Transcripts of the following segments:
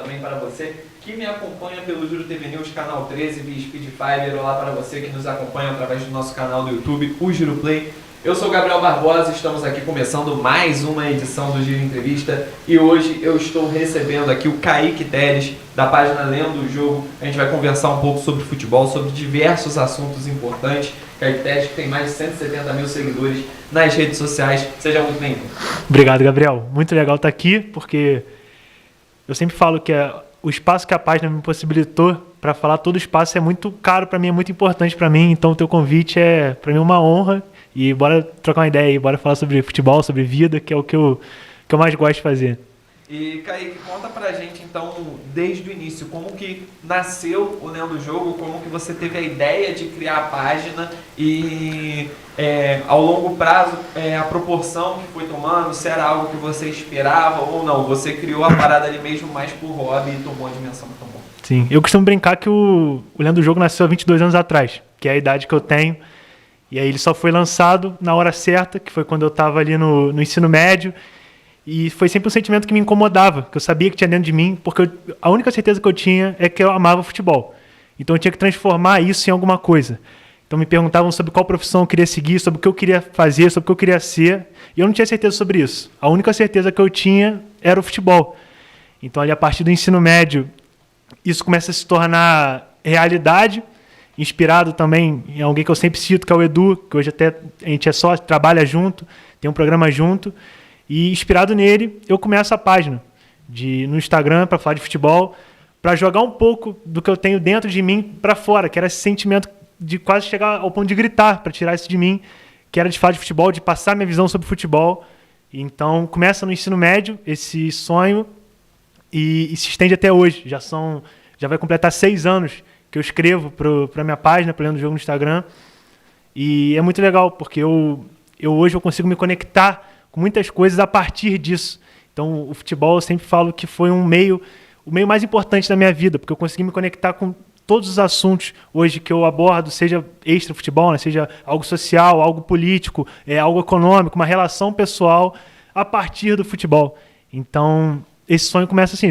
também para você que me acompanha pelo Juro TV News, canal 13, via Speed Fiber. Olá para você que nos acompanha através do nosso canal do YouTube, o Giro Play. Eu sou Gabriel Barbosa, estamos aqui começando mais uma edição do Giro Entrevista e hoje eu estou recebendo aqui o Kaique Teles, da página Lendo o Jogo. A gente vai conversar um pouco sobre futebol, sobre diversos assuntos importantes. Kaique Teles, que tem mais de 170 mil seguidores nas redes sociais. Seja muito bem-vindo. Obrigado, Gabriel. Muito legal estar aqui, porque eu sempre falo que o espaço que a página me possibilitou para falar, todo espaço é muito caro para mim, é muito importante para mim. Então o teu convite é para mim uma honra. E bora trocar uma ideia aí, bora falar sobre futebol, sobre vida, que é o que eu mais gosto de fazer. E Kaique, conta pra gente então, desde o início, como que nasceu o Lendo o Jogo, como que você teve a ideia de criar a página e ao longo prazo a proporção que foi tomando, se era algo que você esperava ou não, você criou a parada ali mesmo mais por hobby e tomou a dimensão que tomou. Sim, eu costumo brincar que o Lendo o Jogo nasceu há 22 anos atrás, que é a idade que eu tenho. E aí ele só foi lançado na hora certa, que foi quando eu estava ali no ensino médio. E foi sempre um sentimento que me incomodava, que eu sabia que tinha dentro de mim, porque a única certeza que eu tinha é que eu amava futebol. Então eu tinha que transformar isso em alguma coisa. Então me perguntavam sobre qual profissão eu queria seguir, sobre o que eu queria fazer, sobre o que eu queria ser. E eu não tinha certeza sobre isso. A única certeza que eu tinha era o futebol. Então ali a partir do ensino médio, isso começa a se tornar realidade, inspirado também em alguém que eu sempre cito, que é o Edu, que hoje até a gente é sócio, trabalha junto, tem um programa junto, e inspirado nele, eu começo a página no Instagram para falar de futebol, para jogar um pouco do que eu tenho dentro de mim para fora, que era esse sentimento de quase chegar ao ponto de gritar, para tirar isso de mim, que era de falar de futebol, de passar minha visão sobre futebol. Então, começa no ensino médio, esse sonho, e se estende até hoje. Já vai completar 6 anos que eu escrevo para a minha página, para Lendo o Jogo no Instagram. E é muito legal, porque hoje eu consigo me conectar com muitas coisas a partir disso. Então, o futebol, eu sempre falo que foi o meio mais importante da minha vida, porque eu consegui me conectar com todos os assuntos hoje que eu abordo, seja extra-futebol, né, seja algo social, algo político, algo econômico, uma relação pessoal, a partir do futebol. Então, esse sonho começa assim,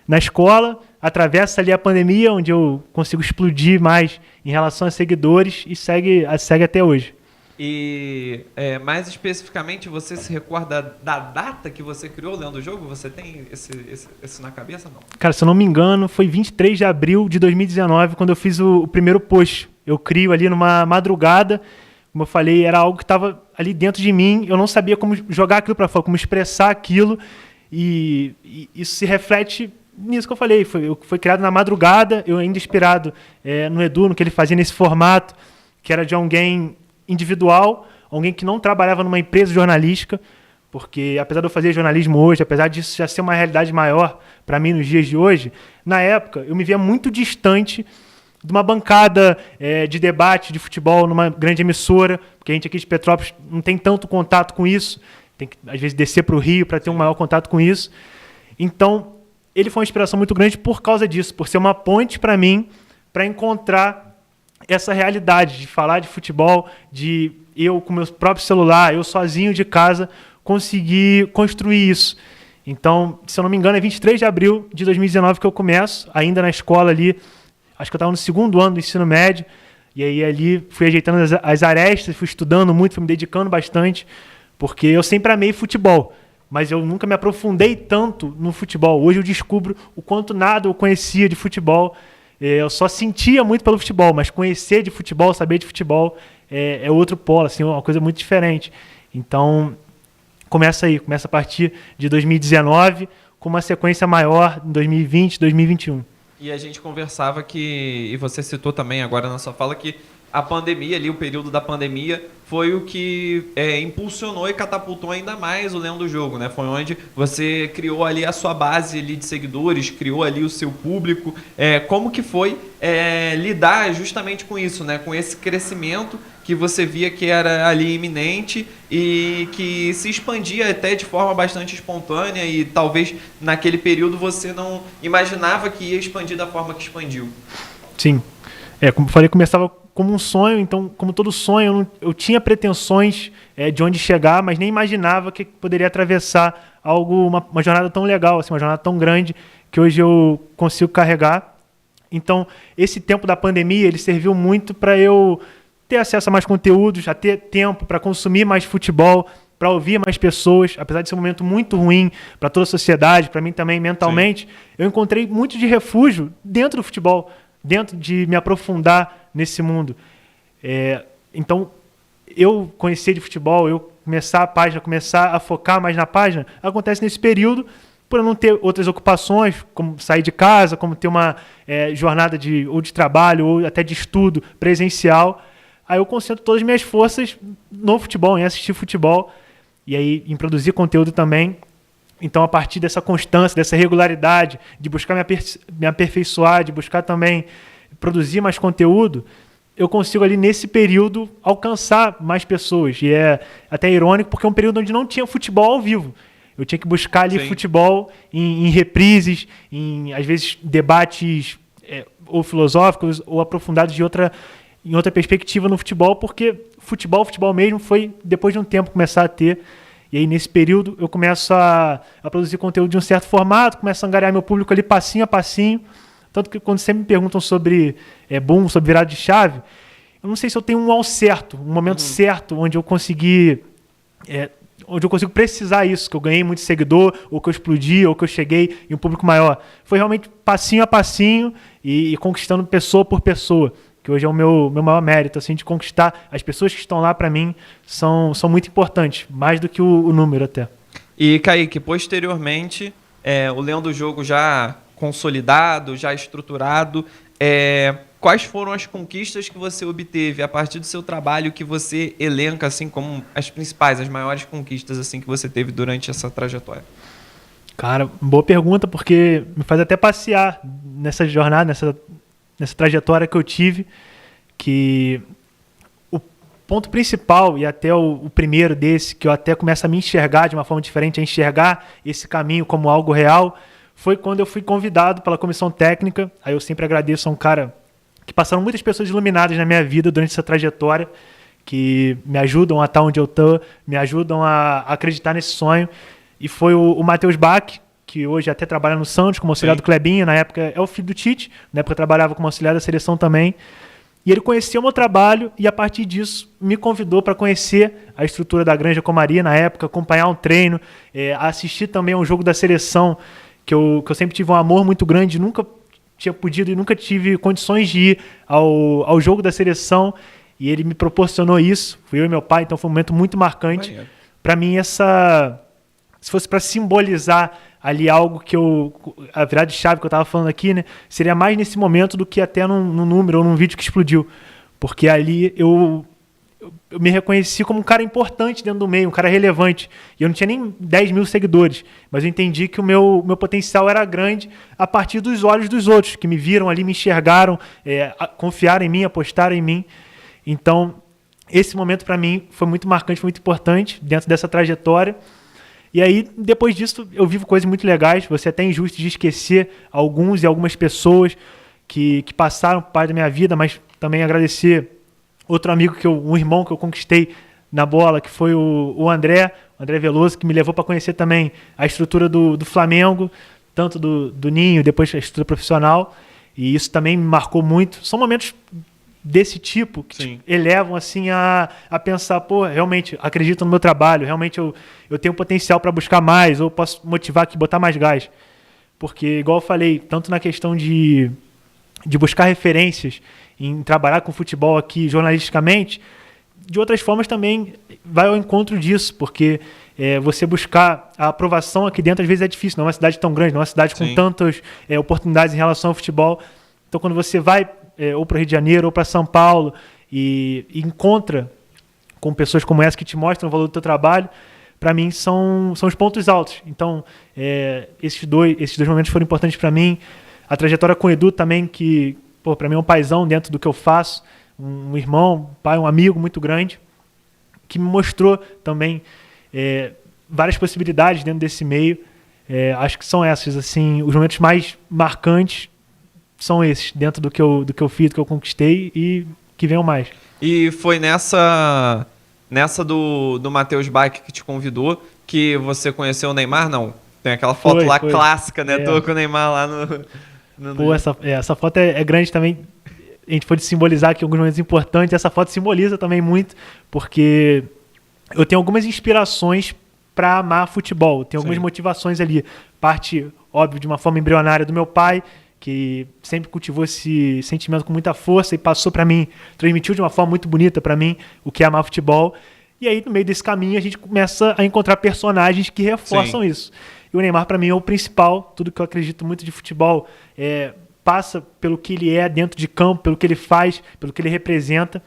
na escola, atravessa ali a pandemia, onde eu consigo explodir mais em relação a seguidores e segue até hoje. E mais especificamente, você se recorda da data que você criou o Lendo o Jogo? Você tem isso na cabeça, não? Cara, se eu não me engano, foi 23 de abril de 2019, quando eu fiz o primeiro post. Eu crio ali numa madrugada, como eu falei, era algo que estava ali dentro de mim, eu não sabia como jogar aquilo para fora, como expressar aquilo, e isso se reflete nisso que eu falei, foi criado na madrugada, eu ainda inspirado no Edu, no que ele fazia nesse formato, que era de alguém individual, alguém que não trabalhava numa empresa jornalística, porque apesar de eu fazer jornalismo hoje, apesar disso já ser uma realidade maior para mim nos dias de hoje, na época eu me via muito distante de uma bancada de debate de futebol numa grande emissora, porque a gente aqui de Petrópolis não tem tanto contato com isso, tem que às vezes descer para o Rio para ter um maior contato com isso. Então ele foi uma inspiração muito grande por causa disso, por ser uma ponte para mim, para encontrar essa realidade de falar de futebol, de eu com meu próprio celular, eu sozinho de casa, conseguir construir isso. Então, se eu não me engano, é 23 de abril de 2019 que eu começo, ainda na escola ali, acho que eu estava no 2º ano do ensino médio, e aí ali fui ajeitando as arestas, fui estudando muito, fui me dedicando bastante, porque eu sempre amei futebol, mas eu nunca me aprofundei tanto no futebol. Hoje eu descubro o quanto nada eu conhecia de futebol. Eu só sentia muito pelo futebol, mas conhecer de futebol, saber de futebol é outro polo, assim, uma coisa muito diferente. Então, começa a partir de 2019, com uma sequência maior em 2020, 2021. E a gente conversava e você citou também agora na sua fala, que a pandemia ali, o período da pandemia, foi o que impulsionou e catapultou ainda mais o Lendo o Jogo, né? Foi onde você criou ali a sua base ali de seguidores, criou ali o seu público. Como que foi lidar justamente com isso, né? Com esse crescimento que você via que era ali iminente e que se expandia até de forma bastante espontânea e talvez naquele período você não imaginava que ia expandir da forma que expandiu. Sim. Como eu falei, começava como um sonho, então, como todo sonho, eu tinha pretensões de onde chegar, mas nem imaginava que poderia atravessar uma jornada tão legal, assim, uma jornada tão grande que hoje eu consigo carregar. Então, esse tempo da pandemia, ele serviu muito para eu ter acesso a mais conteúdos, a ter tempo para consumir mais futebol, para ouvir mais pessoas. Apesar de ser um momento muito ruim para toda a sociedade, para mim também mentalmente, eu encontrei muito de refúgio dentro do futebol, dentro de me aprofundar nesse mundo. Então, eu conhecer de futebol, eu começar a página, começar a focar mais na página, acontece nesse período, por eu não ter outras ocupações, como sair de casa, como ter uma jornada ou de trabalho ou até de estudo presencial. Aí eu concentro todas as minhas forças no futebol, em assistir futebol e aí em produzir conteúdo também. Então, a partir dessa constância, dessa regularidade, de buscar me aperfeiçoar, de buscar também produzir mais conteúdo, eu consigo ali nesse período alcançar mais pessoas. E é até irônico porque é um período onde não tinha futebol ao vivo. Eu tinha que buscar ali futebol em reprises, às vezes debates ou filosóficos ou aprofundados em outra perspectiva no futebol, porque futebol mesmo foi depois de um tempo começar a ter. E aí nesse período eu começo a produzir conteúdo de um certo formato, começo a angariar meu público ali passinho a passinho. Tanto que quando sempre me perguntam sobre boom, sobre virada de chave, eu não sei se eu tenho um momento certo onde eu consegui precisar isso, que eu ganhei muito seguidor, ou que eu explodi, ou que eu cheguei em um público maior. Foi realmente passinho a passinho e conquistando pessoa por pessoa, que hoje é o meu maior mérito, assim, de conquistar. As pessoas que estão lá para mim são muito importantes, mais do que o número até. E, Kaique, posteriormente, o Leão do Jogo já consolidado, já estruturado, quais foram as conquistas que você obteve a partir do seu trabalho que você elenca assim como as principais, as maiores conquistas assim que você teve durante essa trajetória? Cara, boa pergunta, porque me faz até passear nessa jornada, nessa trajetória que eu tive, que o ponto principal e até o primeiro desse, que eu até começo a me enxergar de uma forma diferente, a enxergar esse caminho como algo real, foi quando eu fui convidado pela comissão técnica. Aí eu sempre agradeço a um cara que passaram muitas pessoas iluminadas na minha vida durante essa trajetória, que me ajudam a estar onde eu estou, me ajudam a acreditar nesse sonho. E foi o Matheus Bach, que hoje até trabalha no Santos como auxiliar do Clebinho, na época é o filho do Tite, na época eu trabalhava como auxiliar da seleção também. E ele conheceu o meu trabalho e, a partir disso, me convidou para conhecer a estrutura da Granja Comaria na época, acompanhar um treino, assistir também a um jogo da seleção, que eu sempre tive um amor muito grande, nunca tinha podido e nunca tive condições de ir ao jogo da seleção, e ele me proporcionou isso, fui eu e meu pai, então foi um momento muito marcante. Para mim, se fosse para simbolizar ali algo a virada de chave que eu estava falando aqui, né, seria mais nesse momento do que até num número ou num vídeo que explodiu, porque ali eu me reconheci como um cara importante dentro do meio, um cara relevante. E eu não tinha nem 10 mil seguidores, mas eu entendi que o meu potencial era grande a partir dos olhos dos outros, que me viram ali, me enxergaram, confiaram em mim, apostaram em mim. Então, esse momento para mim foi muito marcante, foi muito importante dentro dessa trajetória. E aí, depois disso, eu vivo coisas muito legais. Você é até injusto de esquecer alguns e algumas pessoas que passaram por parte da minha vida, mas também agradecer outro amigo, um irmão que eu conquistei na bola, que foi o André Veloso, que me levou para conhecer também a estrutura do Flamengo, tanto do Ninho, depois a estrutura profissional, e isso também me marcou muito. São momentos desse tipo que te elevam assim a pensar, pô, realmente acredito no meu trabalho, realmente eu tenho potencial para buscar mais, ou posso motivar aqui, botar mais gás. Porque, igual eu falei, tanto na questão de buscar referências, em trabalhar com futebol aqui jornalisticamente, de outras formas também vai ao encontro disso, porque você buscar a aprovação aqui dentro às vezes é difícil, não é uma cidade tão grande, não é uma cidade com tantas oportunidades em relação ao futebol. Então, quando você vai ou para o Rio de Janeiro ou para São Paulo e encontra com pessoas como essa que te mostram o valor do teu trabalho, para mim são os pontos altos. Então, esses dois momentos foram importantes para mim. A trajetória com o Edu também, que para mim é um paizão dentro do que eu faço, um irmão, um pai, um amigo muito grande, que me mostrou também várias possibilidades dentro desse meio. Acho que são essas, assim, os momentos mais marcantes são esses, dentro do que eu fiz, do que eu conquistei e que venham mais. E foi nessa do Matheus Bach que te convidou que você conheceu o Neymar, não. Tem aquela foto lá clássica, né? Tô com o Neymar lá no... Pô, essa foto é grande também. A gente pode simbolizar aqui alguns momentos importantes. Essa foto simboliza também muito, porque eu tenho algumas inspirações para amar futebol. Tem algumas motivações ali. Parte, óbvio, de uma forma embrionária do meu pai, que sempre cultivou esse sentimento com muita força e passou para mim, transmitiu de uma forma muito bonita para mim o que é amar futebol. E aí, no meio desse caminho, a gente começa a encontrar personagens que reforçam isso. E o Neymar, para mim, é o principal. Tudo que eu acredito muito de futebol passa pelo que ele é dentro de campo, pelo que ele faz, pelo que ele representa.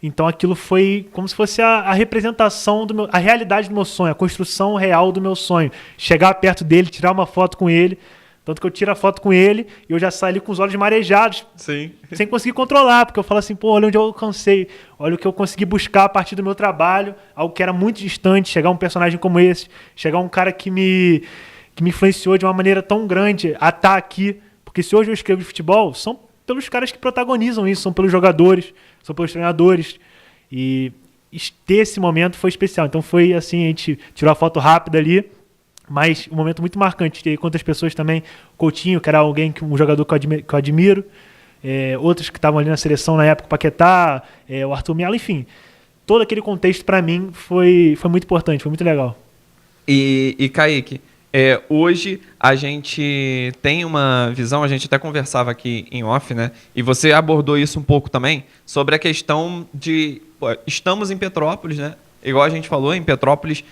Então aquilo foi como se fosse a representação, a realidade do meu sonho, a construção real do meu sonho. Chegar perto dele, tirar uma foto com ele. Tanto que eu tiro a foto com ele e eu já saio ali com os olhos marejados, sem conseguir controlar, porque eu falo assim, pô, olha onde eu alcancei, olha o que eu consegui buscar a partir do meu trabalho, algo que era muito distante, chegar um personagem como esse, chegar um cara que me influenciou de uma maneira tão grande a estar aqui, porque se hoje eu escrevo de futebol, são pelos caras que protagonizam isso, são pelos jogadores, são pelos treinadores, e ter esse momento foi especial. Então foi assim, a gente tirou a foto rápida ali, mas um momento muito marcante. Tem quantas pessoas também, Coutinho, que era um jogador que eu admiro, outros que estavam ali na seleção na época, o Paquetá, o Arthur Melo, enfim. Todo aquele contexto para mim foi muito importante, foi muito legal. E Kaique, hoje a gente tem uma visão, a gente até conversava aqui em off, né? E você abordou isso um pouco também, sobre a questão de... Estamos em Petrópolis, né? Igual a gente falou, em Petrópolis,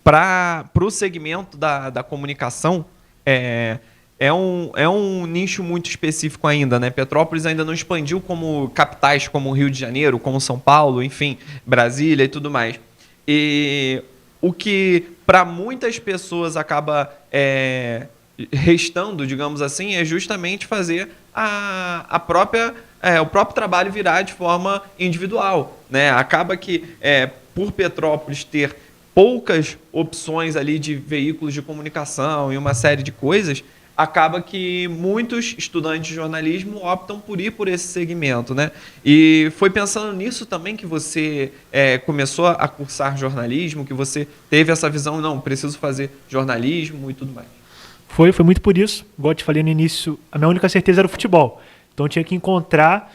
para o segmento da comunicação, é um nicho muito específico ainda, né? Petrópolis ainda não expandiu como capitais como Rio de Janeiro, como São Paulo, enfim, Brasília e tudo mais. E o que para muitas pessoas acaba restando, digamos assim, é justamente fazer o próprio trabalho virar de forma individual, né? Acaba que, por Petrópolis ter poucas opções ali de veículos de comunicação e uma série de coisas, acaba que muitos estudantes de jornalismo optam por ir por esse segmento, né? E foi pensando nisso também que você começou a cursar jornalismo, que você teve essa visão, não, preciso fazer jornalismo e tudo mais. Foi muito por isso. Igual eu te falei no início, a minha única certeza era o futebol. Então eu tinha que encontrar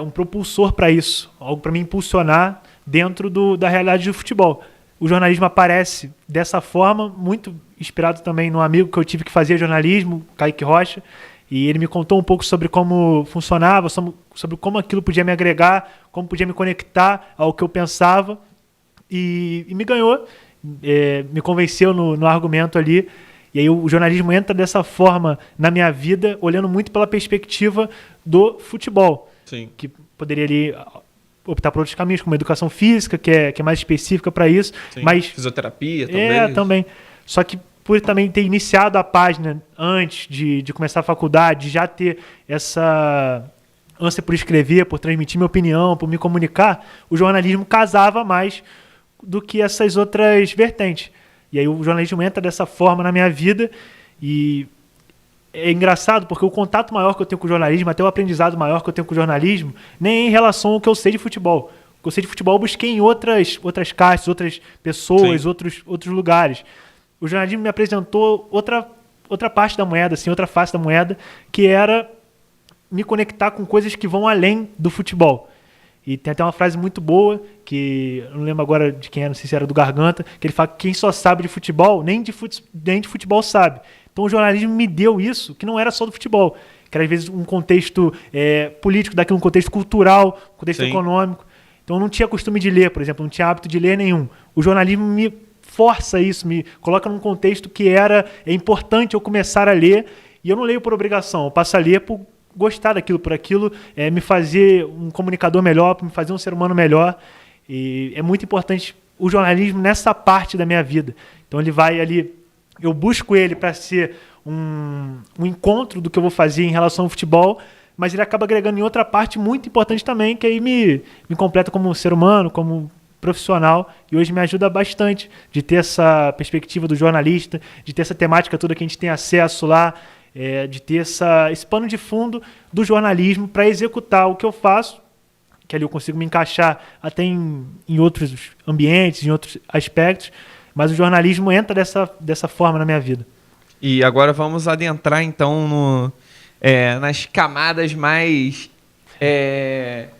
um propulsor para isso, algo para me impulsionar dentro da realidade do futebol. O jornalismo aparece dessa forma, muito inspirado também num amigo que eu tive que fazia jornalismo, Kaique Rocha, e ele me contou um pouco sobre como funcionava, sobre como aquilo podia me agregar, como podia me conectar ao que eu pensava, e me ganhou, me convenceu no argumento ali, e aí o jornalismo entra dessa forma na minha vida, olhando muito pela perspectiva do futebol, Sim. Que poderia ali optar por outros caminhos, como a educação física, que é mais específica para isso. Sim, mas fisioterapia também. Também. Só que por também ter iniciado a página antes de começar a faculdade, já ter essa ânsia por escrever, por transmitir minha opinião, por me comunicar, o jornalismo casava mais do que essas outras vertentes. E aí o jornalismo entra dessa forma na minha vida e é engraçado porque o contato maior que eu tenho com o jornalismo, até o aprendizado maior que eu tenho com o jornalismo, nem é em relação ao que eu sei de futebol. O que eu sei de futebol eu busquei em outras castas, outras pessoas, outros lugares. O jornalismo me apresentou outra parte da moeda, assim, outra face da moeda, que era me conectar com coisas que vão além do futebol. E tem até uma frase muito boa, que eu não lembro agora de quem era, não sei se era do Garganta, que ele fala que quem só sabe de futebol, nem de futebol sabe. Então o jornalismo me deu isso, que não era só do futebol, que era às vezes um contexto político, daquele um contexto cultural, contexto econômico. Então eu não tinha costume de ler, por exemplo, não tinha hábito de ler nenhum. O jornalismo me força isso, me coloca num contexto que é importante eu começar a ler, e eu não leio por obrigação, eu passo a ler por gostar daquilo, por aquilo me fazer um comunicador melhor, me fazer um ser humano melhor. E é muito importante o jornalismo nessa parte da minha vida. Então ele vai ali, eu busco ele para ser um encontro do que eu vou fazer em relação ao futebol, mas ele acaba agregando em outra parte muito importante também, que aí me completa como ser humano, como profissional, e hoje me ajuda bastante de ter essa perspectiva do jornalista, de ter essa temática toda que a gente tem acesso lá, de ter esse pano de fundo do jornalismo para executar o que eu faço que ali eu consigo me encaixar até em outros ambientes, em outros aspectos, mas o jornalismo entra dessa forma na minha vida. E agora vamos adentrar, então, nas camadas mais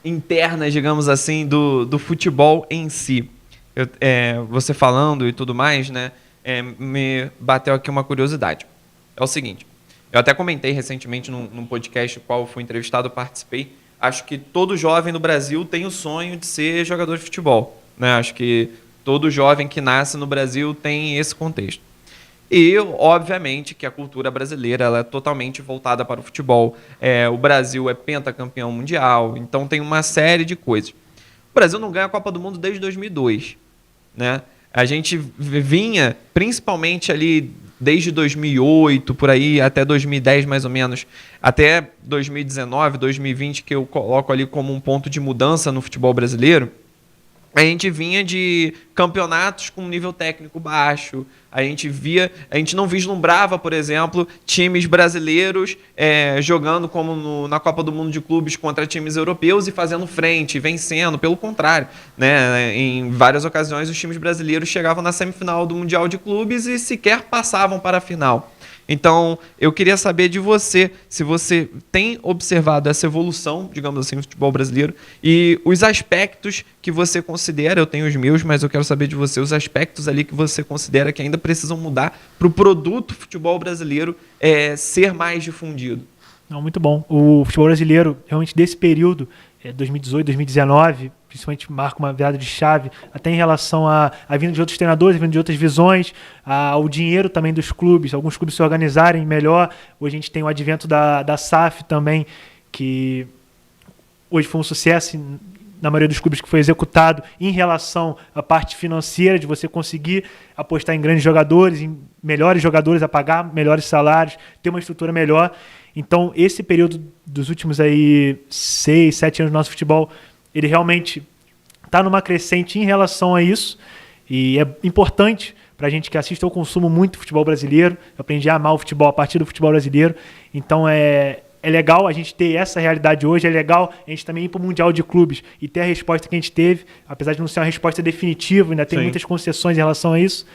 internas, digamos assim, do futebol em si. Você falando e tudo mais, né, me bateu aqui uma curiosidade. É o seguinte, eu até comentei recentemente num podcast no qual eu fui entrevistado, eu participei. Acho que todo jovem no Brasil tem o sonho de ser jogador de futebol, né? Acho que todo jovem que nasce no Brasil tem esse contexto. E, obviamente, que a cultura brasileira ela é totalmente voltada para o futebol. O Brasil é pentacampeão mundial, então tem uma série de coisas. O Brasil não ganha a Copa do Mundo desde 2002, né? A gente vinha, principalmente ali desde 2008, por aí, até 2010 mais ou menos, até 2019, 2020, que eu coloco ali como um ponto de mudança no futebol brasileiro, a gente vinha de campeonatos com nível técnico baixo, a gente não vislumbrava, por exemplo, times brasileiros jogando como na Copa do Mundo de Clubes contra times europeus e fazendo frente, vencendo. Pelo contrário, né? Em várias ocasiões os times brasileiros chegavam na semifinal do Mundial de Clubes e sequer passavam para a final. Então, eu queria saber de você, se você tem observado essa evolução, digamos assim, no futebol brasileiro, e os aspectos que você considera, eu tenho os meus, mas eu quero saber de você, os aspectos ali que você considera que ainda precisam mudar para o produto futebol brasileiro ser mais difundido. Não, muito bom. O futebol brasileiro, realmente desse período, 2018, 2019, principalmente marca uma virada de chave, até em relação à vinda de outros treinadores, a vinda de outras visões, ao dinheiro também dos clubes, alguns clubes se organizarem melhor. Hoje a gente tem o advento da SAF também, que hoje foi um sucesso na maioria dos clubes que foi executado em relação à parte financeira, de você conseguir apostar em grandes jogadores, em melhores jogadores, a pagar melhores salários, ter uma estrutura melhor. Então, esse período dos últimos 6, 7 anos do nosso futebol, ele realmente está numa crescente em relação a isso. E é importante para a gente que assiste ou consumo muito futebol brasileiro. Eu aprendi a amar o futebol a partir do futebol brasileiro. Então, é legal a gente ter essa realidade hoje. É legal a gente também ir para o Mundial de Clubes e ter a resposta que a gente teve. Apesar de não ser uma resposta definitiva, ainda tem muitas concessões em relação a isso.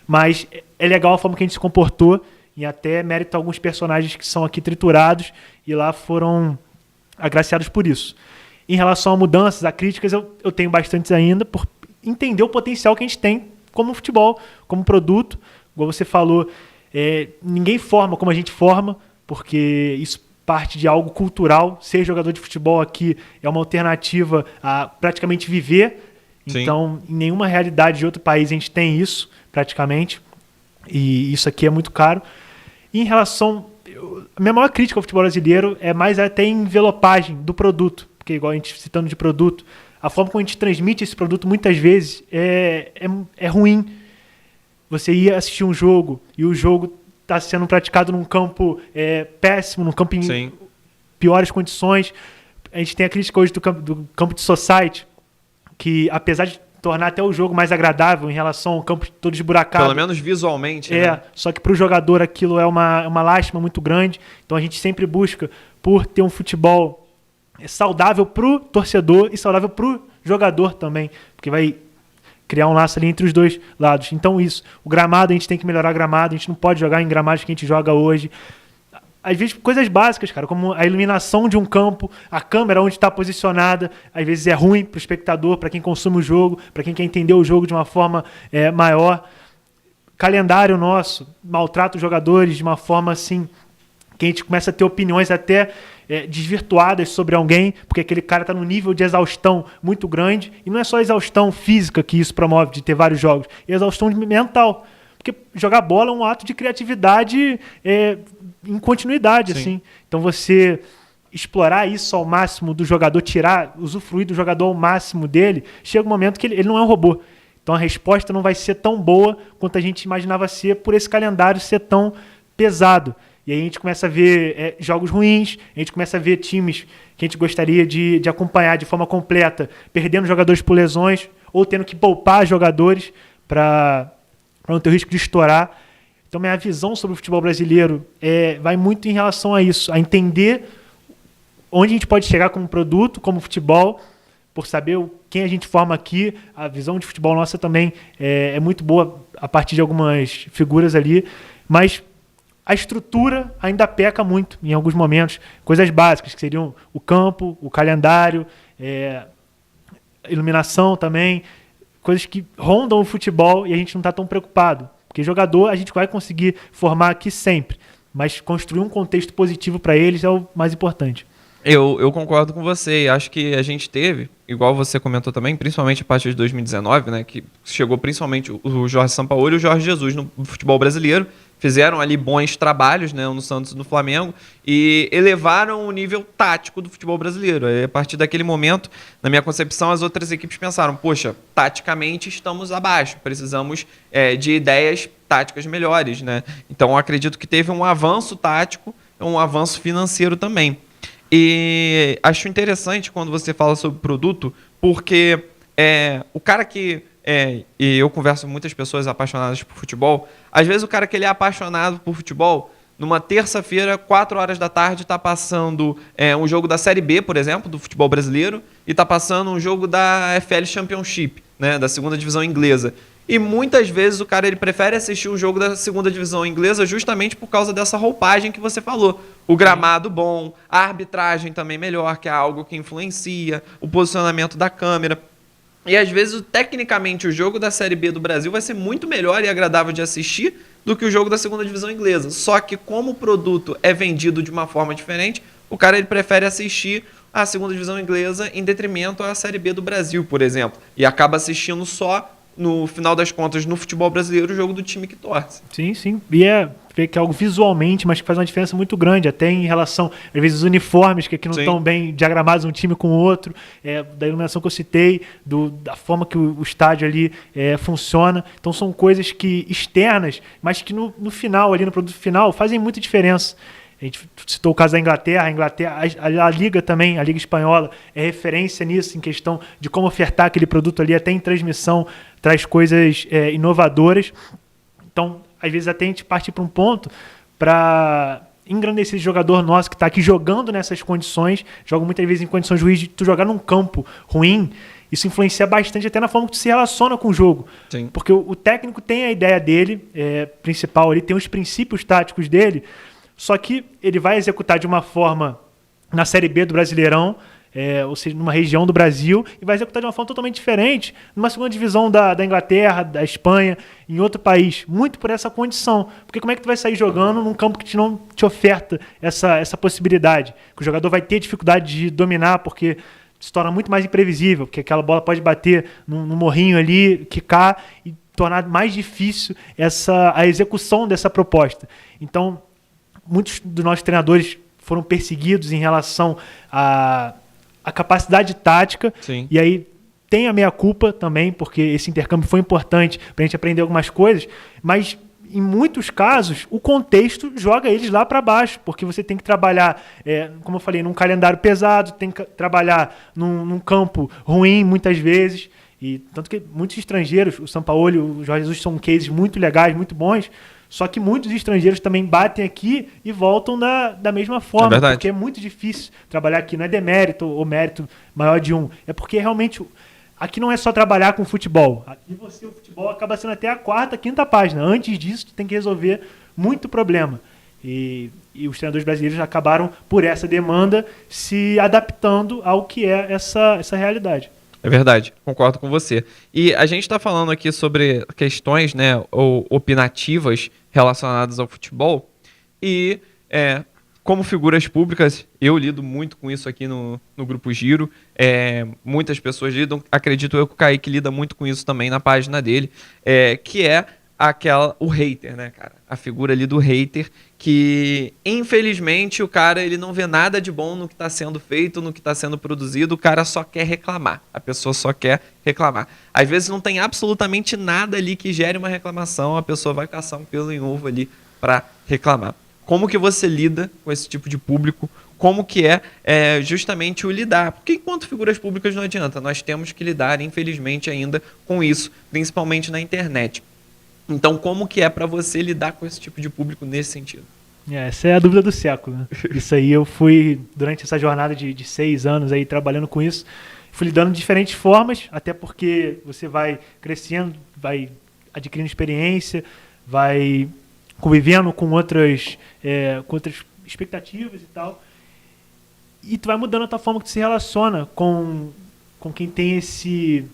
Mas é legal a forma que a gente se comportou. E até mérito a alguns personagens que são aqui triturados e lá foram agraciados por isso. Em relação a mudanças, a críticas, eu tenho bastantes ainda por entender o potencial que a gente tem como futebol, como produto. Como você falou, ninguém forma como a gente forma, porque isso parte de algo cultural. Ser jogador de futebol aqui é uma alternativa a praticamente viver. Sim. Então, em nenhuma realidade de outro país a gente tem isso, praticamente. E isso aqui é muito caro. E em relação... A minha maior crítica ao futebol brasileiro é mais até envelopagem do produto. Porque, igual a gente citando de produto, a forma como a gente transmite esse produto muitas vezes é ruim. Você ia assistir um jogo e o jogo está sendo praticado num campo péssimo, num campo em piores condições. A gente tem a crítica hoje do campo de society, que apesar de tornar até o jogo mais agradável em relação ao campo todo esburacado. Pelo menos visualmente, né? Só que para o jogador aquilo é uma lástima muito grande. Então a gente sempre busca por ter um futebol saudável para o torcedor e saudável para o jogador também, porque vai criar um laço ali entre os dois lados. Então isso, o gramado, a gente tem que melhorar o gramado, a gente não pode jogar em gramados que a gente joga hoje. Às vezes, coisas básicas, cara, como a iluminação de um campo, a câmera onde está posicionada, às vezes é ruim para o espectador, para quem consome o jogo, para quem quer entender o jogo de uma forma maior. Calendário nosso maltrata os jogadores de uma forma assim, que a gente começa a ter opiniões até desvirtuadas sobre alguém, porque aquele cara está num nível de exaustão muito grande, e não é só exaustão física que isso promove, de ter vários jogos, é exaustão mental. Porque jogar bola é um ato de criatividade em continuidade, assim. Então você explorar isso ao máximo do jogador, usufruir do jogador ao máximo dele, chega um momento que ele não é um robô. Então a resposta não vai ser tão boa quanto a gente imaginava ser por esse calendário ser tão pesado. E aí a gente começa a ver jogos ruins, a gente começa a ver times que a gente gostaria de acompanhar de forma completa, perdendo jogadores por lesões, ou tendo que poupar jogadores para não ter o risco de estourar. Então, minha visão sobre o futebol brasileiro vai muito em relação a isso, a entender onde a gente pode chegar como produto, como futebol, por saber quem a gente forma aqui. A visão de futebol nossa também é muito boa a partir de algumas figuras ali, mas a estrutura ainda peca muito em alguns momentos. Coisas básicas, que seriam o campo, o calendário, iluminação também, coisas que rondam o futebol e a gente não está tão preocupado. Porque jogador a gente vai conseguir formar aqui sempre, mas construir um contexto positivo para eles é o mais importante. Eu concordo com você, e acho que a gente teve, igual você comentou também, principalmente a partir de 2019, né, que chegou principalmente o Jorge Sampaoli e o Jorge Jesus no futebol brasileiro, fizeram ali bons trabalhos, né, no Santos e no Flamengo, e elevaram o nível tático do futebol brasileiro. E a partir daquele momento, na minha concepção, as outras equipes pensaram, poxa, taticamente estamos abaixo, precisamos de ideias táticas melhores, né? Então, eu acredito que teve um avanço tático, um avanço financeiro também. E acho interessante quando você fala sobre produto, porque o cara que... e eu converso com muitas pessoas apaixonadas por futebol, às vezes o cara que ele é apaixonado por futebol, numa terça-feira, 4 horas da tarde, está passando um jogo da Série B, por exemplo, do futebol brasileiro, e está passando um jogo da FL Championship, né, da segunda divisão inglesa. E muitas vezes o cara ele prefere assistir um jogo da segunda divisão inglesa justamente por causa dessa roupagem que você falou. O gramado bom, a arbitragem também melhor, que é algo que influencia, o posicionamento da câmera. E às vezes, tecnicamente, o jogo da Série B do Brasil vai ser muito melhor e agradável de assistir do que o jogo da segunda divisão inglesa. Só que como o produto é vendido de uma forma diferente, o cara ele prefere assistir a segunda divisão inglesa em detrimento à Série B do Brasil, por exemplo. E acaba assistindo só, no final das contas, no futebol brasileiro, o jogo do time que torce. Sim, sim. E ver que é algo visualmente, mas que faz uma diferença muito grande, até em relação, às vezes, os uniformes, que aqui não estão bem diagramados um time com o outro, da iluminação que eu citei, da forma que o estádio ali funciona. Então são coisas que externas, mas que no final, ali no produto final, fazem muita diferença. A gente citou o caso da Inglaterra. A Liga também, a Liga Espanhola, é referência nisso, em questão de como ofertar aquele produto ali, até em transmissão, traz coisas inovadoras. Então, às vezes até a gente parte para um ponto para engrandecer esse jogador nosso que está aqui jogando nessas condições, joga muitas vezes em condições ruins, de tu jogar num campo ruim, isso influencia bastante até na forma que tu se relaciona com o jogo. Sim. Porque o técnico tem a ideia dele, principal, ele tem os princípios táticos dele, só que ele vai executar de uma forma na Série B do Brasileirão, ou seja, numa região do Brasil, e vai executar de uma forma totalmente diferente numa segunda divisão da Inglaterra, da Espanha, em outro país, muito por essa condição. Porque como é que tu vai sair jogando num campo que não te oferta essa possibilidade? Que o jogador vai ter dificuldade de dominar, porque se torna muito mais imprevisível, porque aquela bola pode bater num morrinho ali, quicar, e tornar mais difícil a execução dessa proposta. Então, muitos dos nossos treinadores foram perseguidos em relação a capacidade tática. Sim. E aí tem a meia-culpa também, porque esse intercâmbio foi importante para a gente aprender algumas coisas, mas em muitos casos o contexto joga eles lá para baixo, porque você tem que trabalhar, como eu falei, num calendário pesado, tem que trabalhar num campo ruim muitas vezes, e tanto que muitos estrangeiros, o Sampaoli, o Jorge Jesus, são cases muito legais, muito bons. Só que muitos estrangeiros também batem aqui e voltam da mesma forma, porque é muito difícil trabalhar aqui. Não é demérito ou mérito maior de um. É porque realmente aqui não é só trabalhar com futebol. Aqui o futebol acaba sendo até a 4ª, 5ª página. Antes disso, tu tem que resolver muito problema. E os treinadores brasileiros acabaram, por essa demanda, se adaptando ao que é essa realidade. É verdade, concordo com você. E a gente está falando aqui sobre questões, né, opinativas relacionadas ao futebol. E como figuras públicas, eu lido muito com isso aqui no Grupo Giro. Muitas pessoas lidam, acredito eu que o Kaique lida muito com isso também na página dele, que é o hater, né, cara? A figura ali do hater, que infelizmente o cara ele não vê nada de bom no que está sendo feito, no que está sendo produzido, o cara só quer reclamar, a pessoa só quer reclamar. Às vezes não tem absolutamente nada ali que gere uma reclamação, a pessoa vai caçar um pelo em ovo ali para reclamar. Como que você lida com esse tipo de público? Como que é justamente o lidar? Porque enquanto figuras públicas não adianta, nós temos que lidar, infelizmente, ainda com isso, principalmente na internet. Então, como que é para você lidar com esse tipo de público nesse sentido? Essa é a dúvida do século, né? Isso aí eu fui, durante essa jornada de 6 anos aí trabalhando com isso, fui lidando de diferentes formas, até porque você vai crescendo, vai adquirindo experiência, vai convivendo com outras expectativas e tal. E tu vai mudando a tua forma que tu se relaciona com quem tem esse...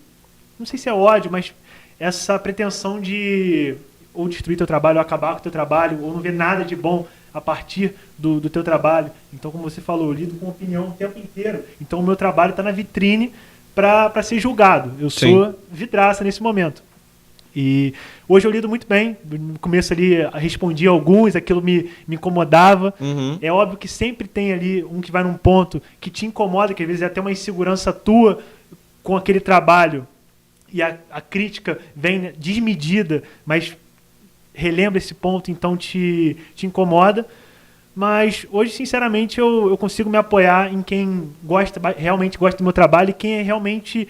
Não sei se é ódio, mas essa pretensão de ou destruir teu trabalho, ou acabar com teu trabalho, ou não ver nada de bom a partir do teu trabalho. Então, como você falou, eu lido com opinião o tempo inteiro. Então, o meu trabalho está na vitrine para ser julgado. Eu sou vidraça nesse momento. E hoje eu lido muito bem. No começo ali respondia alguns, aquilo me incomodava. É óbvio que sempre tem ali um que vai num ponto que te incomoda, que às vezes é até uma insegurança tua com aquele trabalho. E a crítica vem desmedida, mas relembra esse ponto, então te incomoda. Mas hoje, sinceramente, eu consigo me apoiar em quem realmente gosta do meu trabalho e quem é realmente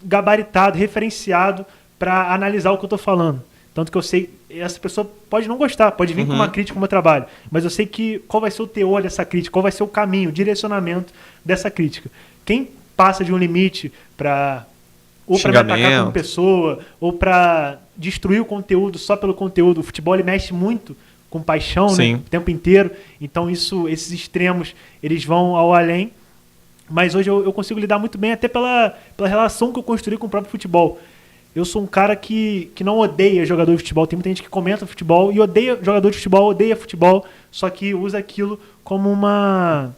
gabaritado, referenciado para analisar o que eu estou falando. Tanto que eu sei, essa pessoa pode não gostar, pode vir com uma crítica ao meu trabalho, mas eu sei qual vai ser o teor dessa crítica, qual vai ser o caminho, o direcionamento dessa crítica. Quem passa de um limite ou para me atacar como pessoa, ou para destruir o conteúdo só pelo conteúdo. O futebol ele mexe muito com paixão, né, o tempo inteiro. Então esses extremos eles vão ao além. Mas hoje eu consigo lidar muito bem até pela relação que eu construí com o próprio futebol. Eu sou um cara que não odeia jogador de futebol. Tem muita gente que comenta futebol e odeia jogador de futebol, odeia futebol, só que usa aquilo como uma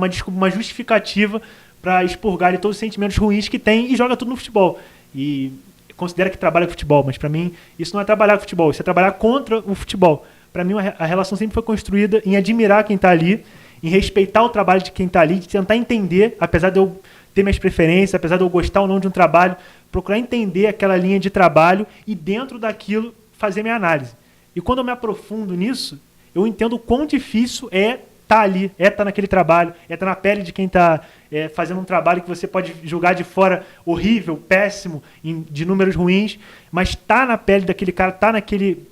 desculpa, uma justificativa para expurgar todos os sentimentos ruins que tem e joga tudo no futebol. E considera que trabalha com futebol, mas para mim isso não é trabalhar com futebol, isso é trabalhar contra o futebol. Para mim a relação sempre foi construída em admirar quem está ali, em respeitar o trabalho de quem está ali, de tentar entender, apesar de eu ter minhas preferências, apesar de eu gostar ou não de um trabalho, procurar entender aquela linha de trabalho e dentro daquilo fazer minha análise. E quando eu me aprofundo nisso, eu entendo o quão difícil é estar ali, estar naquele trabalho, estar na pele de quem está fazendo um trabalho que você pode julgar de fora horrível, péssimo, de números ruins, mas estar na pele daquele cara, estar naquele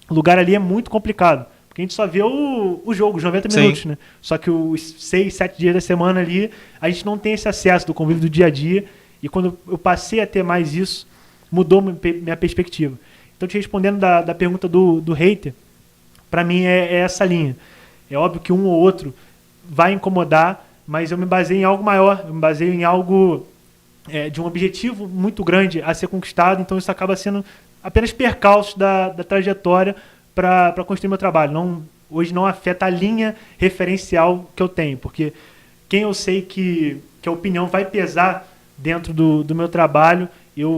lugar ali é muito complicado. Porque a gente só vê o jogo, os 90 minutos, né? Só que os 6, 7 dias da semana ali, a gente não tem esse acesso do convívio do dia a dia. E quando eu passei a ter mais isso, mudou minha perspectiva. Então, te respondendo da pergunta do hater, para mim é essa linha. É óbvio que um ou outro vai incomodar, mas eu me baseio em algo maior, eu me baseio em algo de um objetivo muito grande a ser conquistado, então isso acaba sendo apenas percalços da trajetória para construir meu trabalho. Hoje não afeta a linha referencial que eu tenho, porque quem eu sei que a opinião vai pesar dentro do meu trabalho,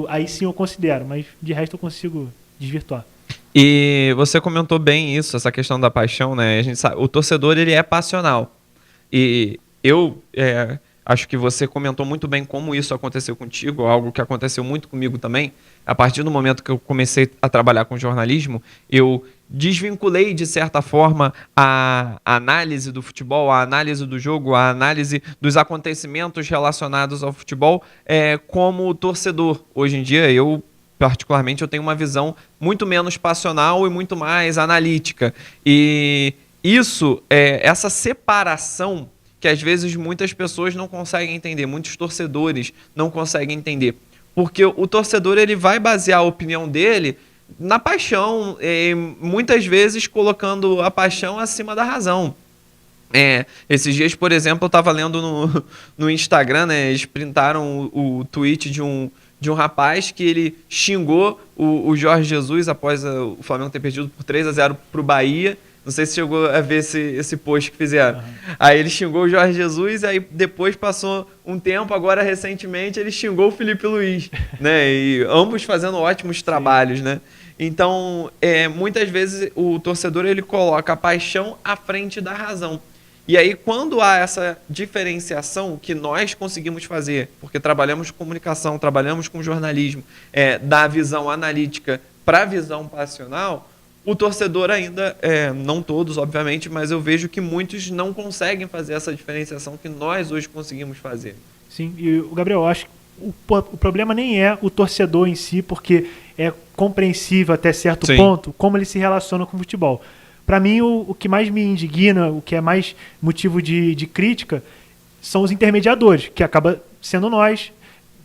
aí sim eu considero, mas de resto eu consigo desvirtuar. E você comentou bem isso, essa questão da paixão, né? A gente sabe, o torcedor ele é passional. E eu acho que você comentou muito bem como isso aconteceu contigo, algo que aconteceu muito comigo também. A partir do momento que eu comecei a trabalhar com jornalismo, eu desvinculei, de certa forma, a análise do futebol, a análise do jogo, a análise dos acontecimentos relacionados ao futebol como torcedor. Hoje em dia, particularmente, eu tenho uma visão muito menos passional e muito mais analítica. E isso, essa separação que às vezes muitas pessoas não conseguem entender, muitos torcedores não conseguem entender. Porque o torcedor ele vai basear a opinião dele na paixão, muitas vezes colocando a paixão acima da razão. Esses dias, por exemplo, eu estava lendo no Instagram, né, eles printaram o tweet de um rapaz que ele xingou o Jorge Jesus após o Flamengo ter perdido por 3-0 para o Bahia. Não sei se chegou a ver esse post que fizeram. Uhum. Aí ele xingou o Jorge Jesus, aí depois passou um tempo, agora recentemente ele xingou o Felipe Luiz, né? E ambos fazendo ótimos trabalhos, né? Então, muitas vezes o torcedor ele coloca a paixão à frente da razão. E aí, quando há essa diferenciação que nós conseguimos fazer, porque trabalhamos com comunicação, trabalhamos com jornalismo, da visão analítica para a visão passional, o torcedor ainda, não todos, obviamente, mas eu vejo que muitos não conseguem fazer essa diferenciação que nós hoje conseguimos fazer. Sim, e o Gabriel, eu acho que o problema nem é o torcedor em si, porque é compreensível até certo ponto como ele se relaciona com o futebol. Para mim, o que mais me indigna, o que é mais motivo de crítica, são os intermediadores, que acaba sendo nós,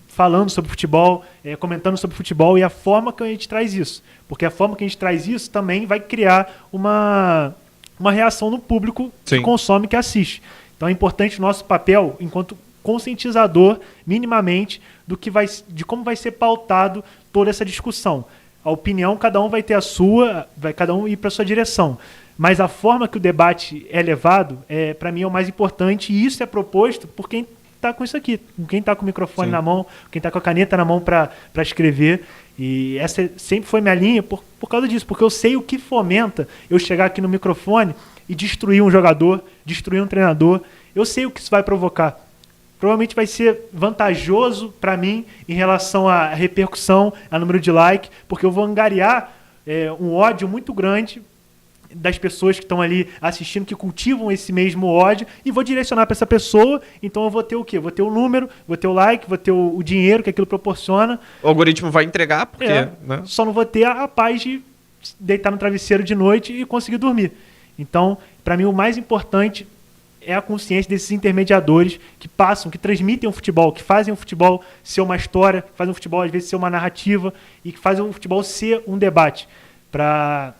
falando sobre futebol, comentando sobre futebol, e a forma que a gente traz isso. Porque a forma que a gente traz isso também vai criar uma reação no público que consome, que assiste. Então é importante o nosso papel, enquanto conscientizador, minimamente, de como vai ser pautado toda essa discussão. A opinião, cada um vai ter a sua, vai cada um ir para a sua direção. Mas a forma que o debate é levado, para mim, é o mais importante, e isso é proposto por quem está com isso aqui, quem está com o microfone na mão, quem está com a caneta na mão para escrever. E essa sempre foi minha linha por causa disso, porque eu sei o que fomenta eu chegar aqui no microfone e destruir um jogador, destruir um treinador. Eu sei o que isso vai provocar. Provavelmente vai ser vantajoso para mim em relação à repercussão, a número de like, porque eu vou angariar um ódio muito grande das pessoas que estão ali assistindo, que cultivam esse mesmo ódio, e vou direcionar para essa pessoa. Então eu vou ter o quê? Vou ter o número, vou ter o like, vou ter o dinheiro que aquilo proporciona. O algoritmo vai entregar, porque... né? Só não vou ter a paz de deitar no travesseiro de noite e conseguir dormir. Então, para mim, o mais importante é a consciência desses intermediadores que passam, que transmitem o futebol, que fazem o futebol ser uma história, que fazem o futebol, às vezes, ser uma narrativa, e que fazem o futebol ser um debate. Para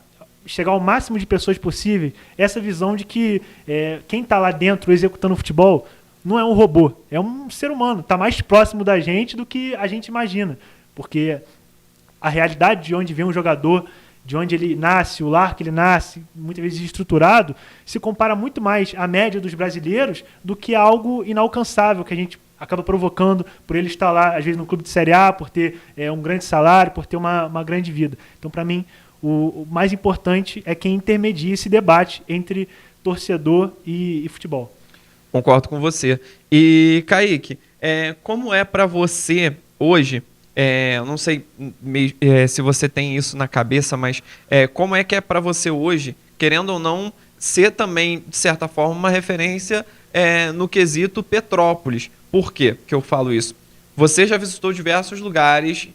chegar ao máximo de pessoas possível, essa visão de que quem está lá dentro executando o futebol não é um robô, é um ser humano, está mais próximo da gente do que a gente imagina, porque a realidade de onde vem um jogador, de onde ele nasce, o lar que ele nasce, muitas vezes estruturado, se compara muito mais à média dos brasileiros do que a algo inalcançável que a gente acaba provocando por ele estar lá, às vezes no clube de Série A, por ter um grande salário, por ter uma grande vida. Então, para mim, o mais importante é quem intermedia esse debate entre torcedor e futebol. Concordo com você. E, Kaique, como é para você hoje, eu não sei se você tem isso na cabeça, mas como é que é para você hoje, querendo ou não, ser também, de certa forma, uma referência no quesito Petrópolis? Por quê que eu falo isso? Você já visitou diversos lugares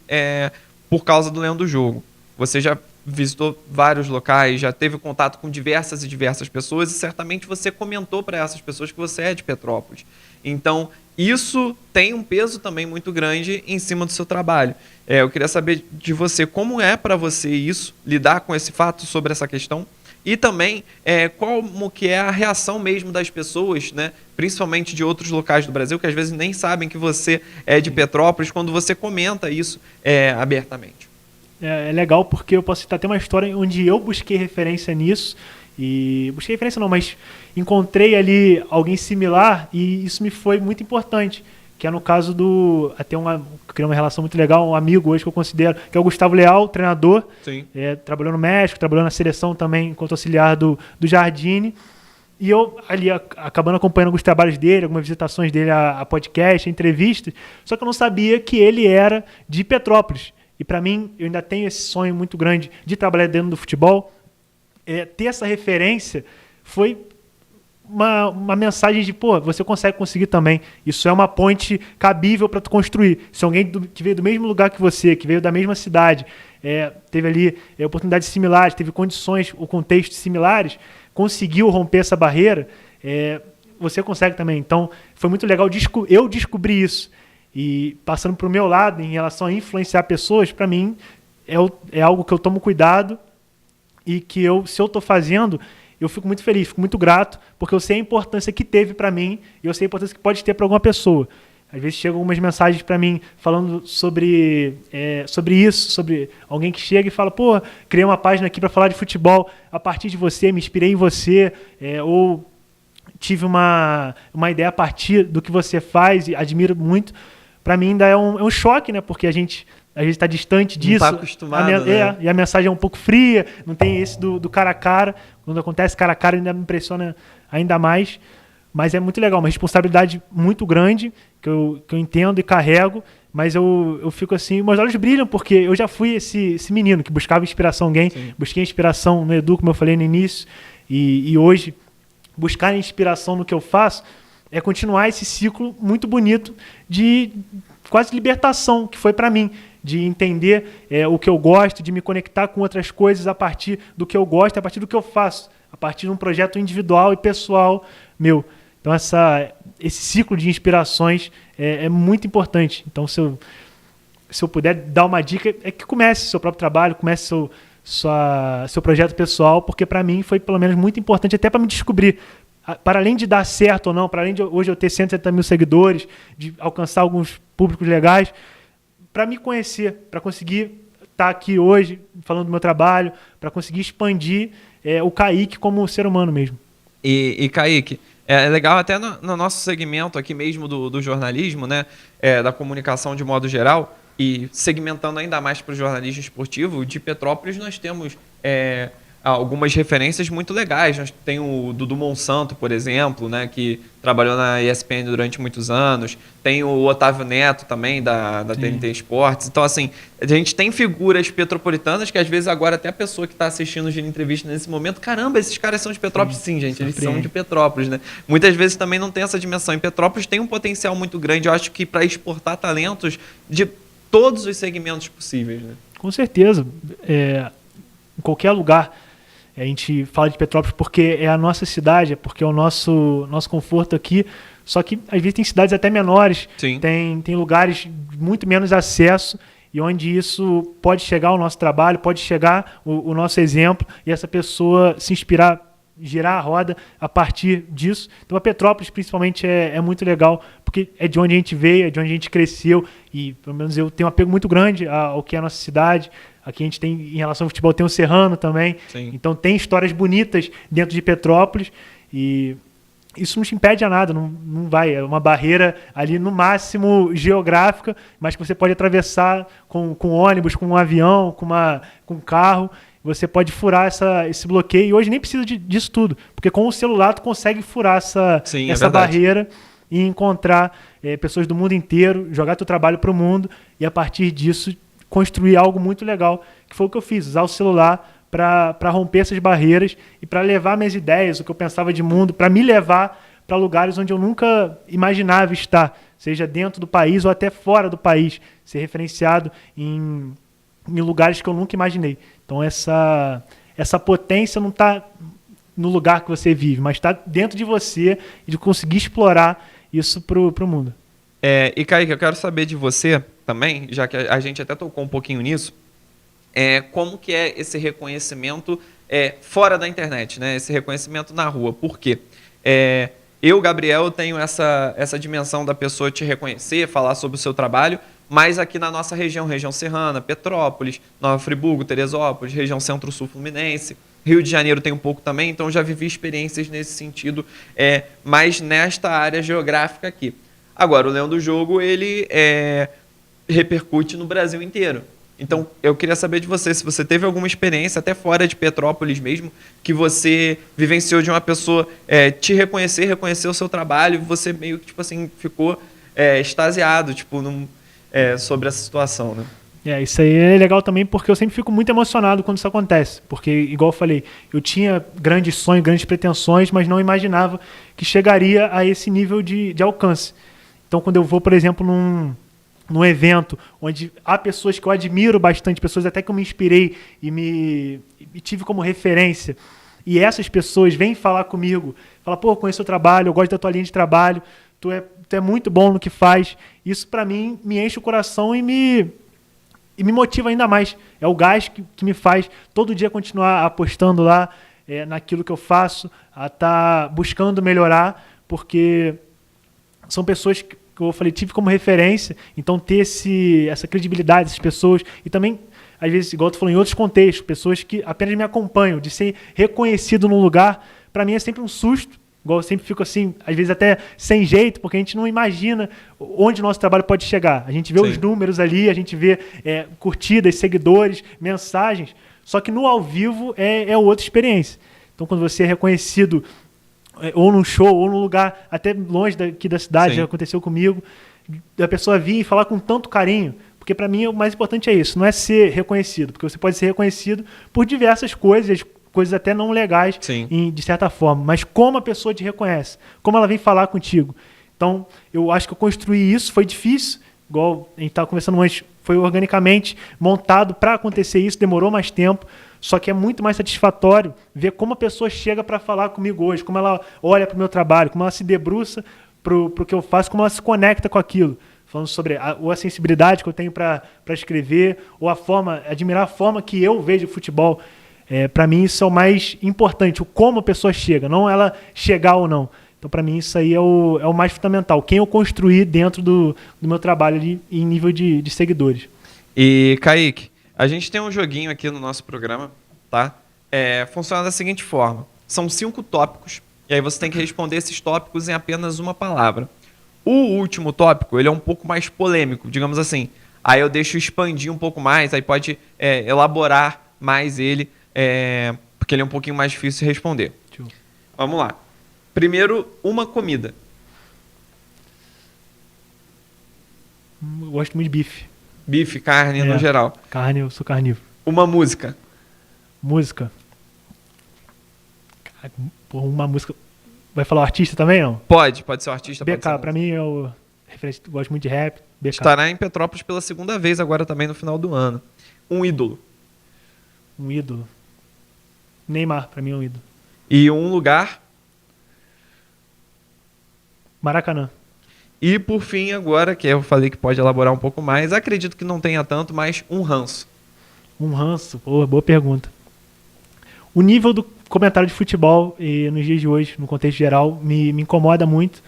por causa do Leão do Jogo. Você já visitou vários locais, já teve contato com diversas e diversas pessoas, e certamente você comentou para essas pessoas que você é de Petrópolis. Então, isso tem um peso também muito grande em cima do seu trabalho. Eu queria saber de você como é para você isso, lidar com esse fato sobre essa questão, e também como que é a reação mesmo das pessoas, né, principalmente de outros locais do Brasil, que às vezes nem sabem que você é de Petrópolis, quando você comenta isso abertamente. É legal porque eu posso citar até uma história onde eu busquei referência nisso, e busquei referência não, mas encontrei ali alguém similar, e isso me foi muito importante, que é no caso até criei uma relação muito legal, um amigo hoje que eu considero, que é o Gustavo Leal, treinador. Sim. Trabalhou no México, trabalhou na seleção também enquanto auxiliar do Jardine, e eu ali acabando acompanhando alguns trabalhos dele, algumas visitações dele a podcast, a entrevistas, só que eu não sabia que ele era de Petrópolis. E para mim, eu ainda tenho esse sonho muito grande de trabalhar dentro do futebol. Ter essa referência foi uma mensagem de, você conseguir também. Isso é uma ponte cabível para tu construir. Se alguém que veio do mesmo lugar que você, que veio da mesma cidade, teve ali oportunidades similares, teve condições ou contextos similares, conseguiu romper essa barreira, você consegue também. Então, foi muito legal eu descobrir isso. E passando para o meu lado, em relação a influenciar pessoas, para mim é algo que eu tomo cuidado e que se eu estou fazendo, eu fico muito feliz, fico muito grato, porque eu sei a importância que teve para mim e eu sei a importância que pode ter para alguma pessoa. Às vezes chegam algumas mensagens para mim falando sobre isso, sobre alguém que chega e fala, criei uma página aqui para falar de futebol a partir de você, me inspirei em você, ou tive uma ideia a partir do que você faz e admiro muito. Para mim ainda é um choque, né? Porque a gente às vezes está distante disso. Não está acostumado, né? E a mensagem é um pouco fria, não tem esse do cara a cara. Quando acontece cara a cara ainda me impressiona ainda mais. Mas é muito legal, uma responsabilidade muito grande que eu entendo e carrego, mas eu fico assim, meus olhos brilham, porque eu já fui esse menino que buscava inspiração em alguém. Sim. Busquei inspiração no Edu, como eu falei no início, e hoje buscar inspiração no que eu faço é continuar esse ciclo muito bonito de quase libertação, que foi para mim, de entender o que eu gosto, de me conectar com outras coisas a partir do que eu gosto, a partir do que eu faço, a partir de um projeto individual e pessoal meu. Então esse ciclo de inspirações é muito importante. Então se eu puder dar uma dica, é que comece seu próprio trabalho, comece seu projeto pessoal, porque para mim foi pelo menos muito importante até para me descobrir. Para além de dar certo ou não, para além de hoje eu ter 170 mil seguidores, de alcançar alguns públicos legais, para me conhecer, para conseguir estar aqui hoje falando do meu trabalho, para conseguir expandir o Kaique como ser humano mesmo. E Kaique, é legal até no nosso segmento aqui mesmo do jornalismo, né, da comunicação de modo geral, e segmentando ainda mais para o jornalismo esportivo, de Petrópolis nós temos algumas referências muito legais. Nós tem o Dudu Monsanto, por exemplo, né, que trabalhou na ESPN durante muitos anos. Tem o Otávio Neto também, da TNT Esportes. Então, assim, a gente tem figuras petropolitanas que, às vezes, agora até a pessoa que está assistindo de entrevista nesse momento, caramba, esses caras são de Petrópolis. Sim, gente, eles são de Petrópolis, né? Muitas vezes também não tem essa dimensão. Em Petrópolis tem um potencial muito grande, eu acho que para exportar talentos de todos os segmentos possíveis, né? Com certeza. Em qualquer lugar, a gente fala de Petrópolis porque é a nossa cidade, porque é o nosso conforto aqui. Só que, às vezes, tem cidades até menores, tem lugares de muito menos acesso, e onde isso pode chegar ao nosso trabalho, pode chegar o nosso exemplo, e essa pessoa se inspirar, girar a roda a partir disso. Então a Petrópolis principalmente é muito legal, porque é de onde a gente veio, é de onde a gente cresceu, e pelo menos eu tenho um apego muito grande ao que é a nossa cidade. Aqui a gente tem, em relação ao futebol, tem o Serrano também. Sim. Então tem histórias bonitas dentro de Petrópolis, e isso não te impede a nada, não vai. É uma barreira ali no máximo geográfica, mas que você pode atravessar com ônibus, com um avião, com um carro. Você pode furar esse bloqueio, e hoje nem precisa disso tudo, porque com o celular tu consegue furar essa barreira e encontrar pessoas do mundo inteiro, jogar teu trabalho para o mundo, e a partir disso construir algo muito legal, que foi o que eu fiz, usar o celular para romper essas barreiras e para levar minhas ideias, o que eu pensava de mundo, para me levar para lugares onde eu nunca imaginava estar, seja dentro do país ou até fora do país, ser referenciado em lugares que eu nunca imaginei. Então essa potência não está no lugar que você vive, mas está dentro de você, e de conseguir explorar isso pro mundo. E Kaique, eu quero saber de você também, já que a gente até tocou um pouquinho nisso, como que é esse reconhecimento fora da internet, né? Esse reconhecimento na rua. Por quê? Eu, Gabriel, tenho essa dimensão da pessoa te reconhecer, falar sobre o seu trabalho, mas aqui na nossa região serrana, Petrópolis, Nova Friburgo, Teresópolis, região centro-sul fluminense, Rio de Janeiro tem um pouco também, então já vivi experiências nesse sentido, mas nesta área geográfica aqui. Agora, o Leão do Jogo, ele repercute no Brasil inteiro. Então, eu queria saber de você, se você teve alguma experiência, até fora de Petrópolis mesmo, que você vivenciou de uma pessoa te reconhecer o seu trabalho, e você meio que, tipo assim, ficou extasiado, tipo, sobre essa situação, né? Isso aí é legal também, porque eu sempre fico muito emocionado quando isso acontece. Porque, igual eu falei, eu tinha grandes sonhos, grandes pretensões, mas não imaginava que chegaria a esse nível de alcance. Então, quando eu vou, por exemplo, num evento onde há pessoas que eu admiro bastante, pessoas até que eu me inspirei e tive como referência, e essas pessoas vêm falar comigo, falam, pô, conheço o trabalho, eu gosto da tua linha de trabalho, tu é muito bom no que faz. Isso, para mim, me enche o coração e me motiva ainda mais. É o gás que me faz todo dia continuar apostando lá naquilo que eu faço, a estar buscando melhorar, porque são pessoas que eu falei, tive como referência, então ter essa credibilidade dessas pessoas, e também, às vezes, igual tu falou, em outros contextos, pessoas que apenas me acompanham, de ser reconhecido num lugar, para mim é sempre um susto, igual eu sempre fico assim, às vezes até sem jeito, porque a gente não imagina onde o nosso trabalho pode chegar. A gente vê os números ali, a gente vê curtidas, seguidores, mensagens, só que no ao vivo é outra experiência. Então, quando você é reconhecido ou num show, ou num lugar até longe daqui da cidade, já aconteceu comigo, da pessoa vir e falar com tanto carinho, porque para mim o mais importante é isso, não é ser reconhecido, porque você pode ser reconhecido por diversas coisas até não legais, de certa forma, mas como a pessoa te reconhece, como ela vem falar contigo. Então, eu acho que eu construí isso, foi difícil, igual a gente estava conversando antes, foi organicamente montado para acontecer isso, demorou mais tempo, Só que é muito mais satisfatório ver como a pessoa chega para falar comigo hoje, como ela olha para o meu trabalho, como ela se debruça pro que eu faço, como ela se conecta com aquilo. Falando sobre ou a sensibilidade que eu tenho para escrever, ou admirar a forma que eu vejo o futebol. Para mim isso é o mais importante, o como a pessoa chega, não ela chegar ou não. Então, para mim, isso aí é o mais fundamental. Quem eu construí dentro do meu trabalho ali, em nível de seguidores. E, Kaique, a gente tem um joguinho aqui no nosso programa, tá? Funciona da seguinte forma. São 5 tópicos, e aí você tem que responder esses tópicos em apenas uma palavra. O último tópico, ele é um pouco mais polêmico, digamos assim. Aí eu deixo expandir um pouco mais, aí pode elaborar mais ele, porque ele é um pouquinho mais difícil de responder. Vamos lá. Primeiro, uma comida. Eu gosto muito de bife. Bife, carne no geral. Carne, eu sou carnívoro. Uma música. Música. Porra, uma música. Vai falar o artista também, não? Pode ser o artista. BK, pra mim é o referência. Gosto muito de rap. BK. Estará em Petrópolis pela segunda vez, agora também no final do ano. Um ídolo. Um ídolo. Neymar, pra mim é um ídolo. E um lugar. Maracanã. E por fim, agora, que eu falei que pode elaborar um pouco mais, acredito que não tenha tanto, mas um ranço. Um ranço? Pô, boa pergunta. O nível do comentário de futebol nos dias de hoje, no contexto geral, me incomoda muito.